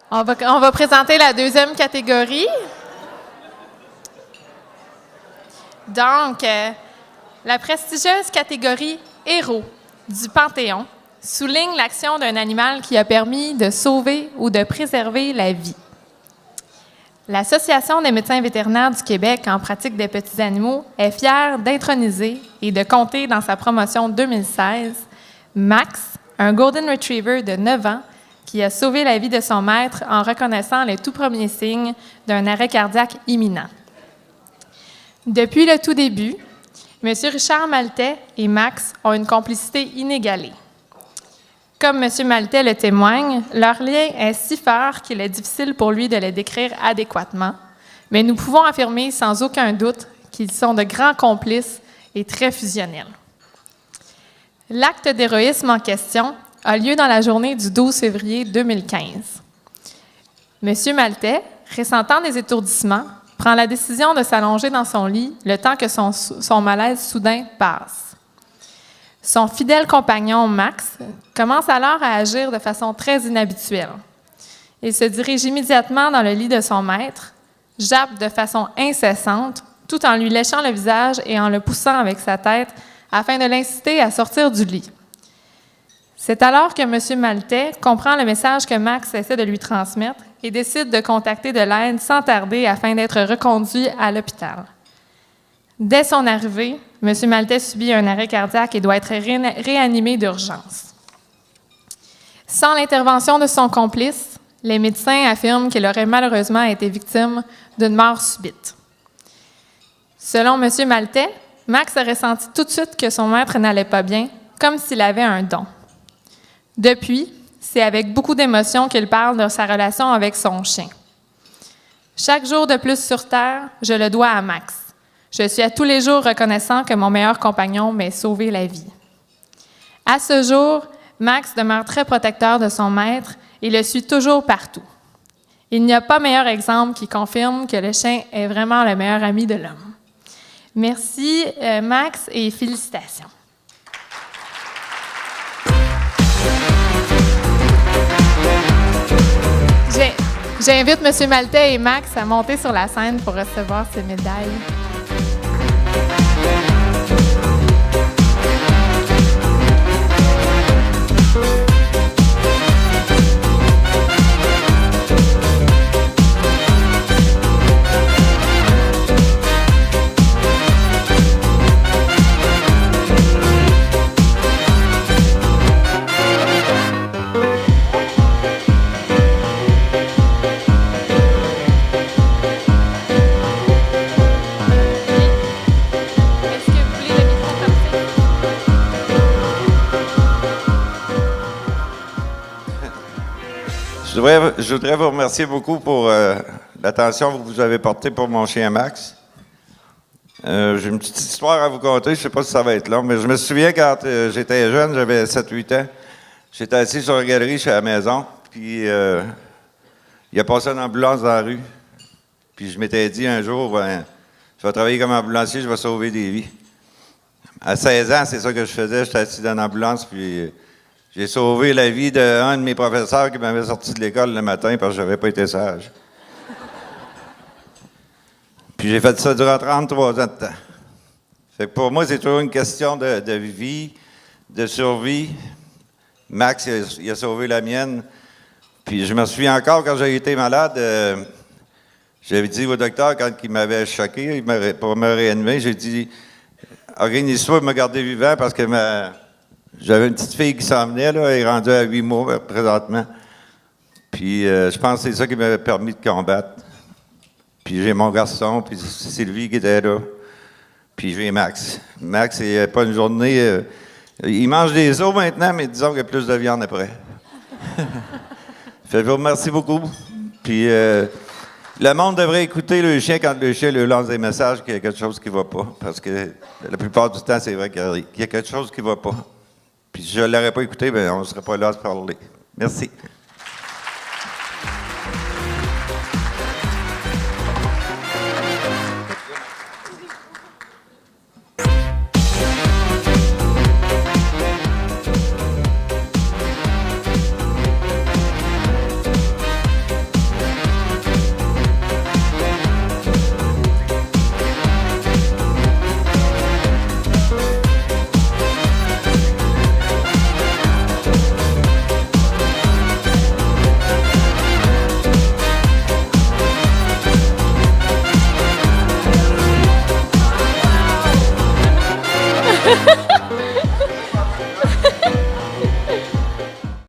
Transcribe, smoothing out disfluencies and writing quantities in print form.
On va présenter la deuxième catégorie. Donc, la prestigieuse catégorie Héros du Panthéon souligne l'action d'un animal qui a permis de sauver ou de préserver la vie. L'Association des médecins vétérinaires du Québec en pratique des petits animaux est fière d'introniser et de compter dans sa promotion 2016 Max, un Golden Retriever de 9 ans qui a sauvé la vie de son maître en reconnaissant les tout premiers signes d'un arrêt cardiaque imminent. Depuis le tout début, M. Richard Maltais et Max ont une complicité inégalée. Comme M. Maltais le témoigne, leur lien est si fort qu'il est difficile pour lui de le décrire adéquatement, mais nous pouvons affirmer sans aucun doute qu'ils sont de grands complices et très fusionnels. L'acte d'héroïsme en question a lieu dans la journée du 12 février 2015. M. Maltais, ressentant des étourdissements, prend la décision de s'allonger dans son lit le temps que son malaise soudain passe. Son fidèle compagnon, Max, commence alors à agir de façon très inhabituelle. Il se dirige immédiatement dans le lit de son maître, jappe de façon incessante, tout en lui léchant le visage et en le poussant avec sa tête afin de l'inciter à sortir du lit. C'est alors que M. Maltais comprend le message que Max essaie de lui transmettre et décide de contacter de l'aide sans tarder afin d'être reconduit à l'hôpital. Dès son arrivée, M. Maltais subit un arrêt cardiaque et doit être réanimé d'urgence. Sans l'intervention de son complice, les médecins affirment qu'il aurait malheureusement été victime d'une mort subite. Selon M. Maltais, Max a ressenti tout de suite que son maître n'allait pas bien, comme s'il avait un don. Depuis, c'est avec beaucoup d'émotion qu'il parle de sa relation avec son chien. Chaque jour de plus sur Terre, je le dois à Max. Je suis à tous les jours reconnaissant que mon meilleur compagnon m'ait sauvé la vie. À ce jour, Max demeure très protecteur de son maître et le suit toujours partout. Il n'y a pas meilleur exemple qui confirme que le chien est vraiment le meilleur ami de l'homme. Merci, Max, et félicitations. J'invite M. Maltais et Max à monter sur la scène pour recevoir ces médailles. Je voudrais vous remercier beaucoup pour l'attention que vous avez portée pour mon chien Max. J'ai une petite histoire à vous conter, je ne sais pas si ça va être long, mais je me souviens quand j'étais jeune, j'avais 7-8 ans, j'étais assis sur la galerie chez la maison, puis il a passé une ambulance dans la rue. Puis je m'étais dit un jour, je vais travailler comme ambulancier, je vais sauver des vies. À 16 ans, c'est ça que je faisais, j'étais assis dans l'ambulance, puis j'ai sauvé la vie d'un de mes professeurs qui m'avait sorti de l'école le matin parce que je n'avais pas été sage. Puis j'ai fait ça durant 33 ans de temps. Fait que pour moi, c'est toujours une question de vie, de survie. Max, il a sauvé la mienne. Puis je me souviens encore, quand j'ai été malade, j'avais dit au docteur, quand il m'avait choqué pour me réanimer, j'ai dit « Organise-toi pour me garder vivant parce que j'avais une petite fille qui s'en venait, là, elle est rendue à 8 mois présentement. Puis je pense que c'est ça qui m'avait permis de combattre. Puis j'ai mon garçon, puis Sylvie qui était là. Puis j'ai Max. Max, il n'y a pas une journée... il mange des os maintenant, mais disons qu'il y a plus de viande après. Fait que je vous remercie beaucoup. Puis le monde devrait écouter le chien quand le chien lui lance des messages qu'il y a quelque chose qui ne va pas. Parce que la plupart du temps, c'est vrai qu'il y a quelque chose qui ne va pas. Puis si je ne l'aurais pas écouté, bien, on ne serait pas là à se parler. Merci.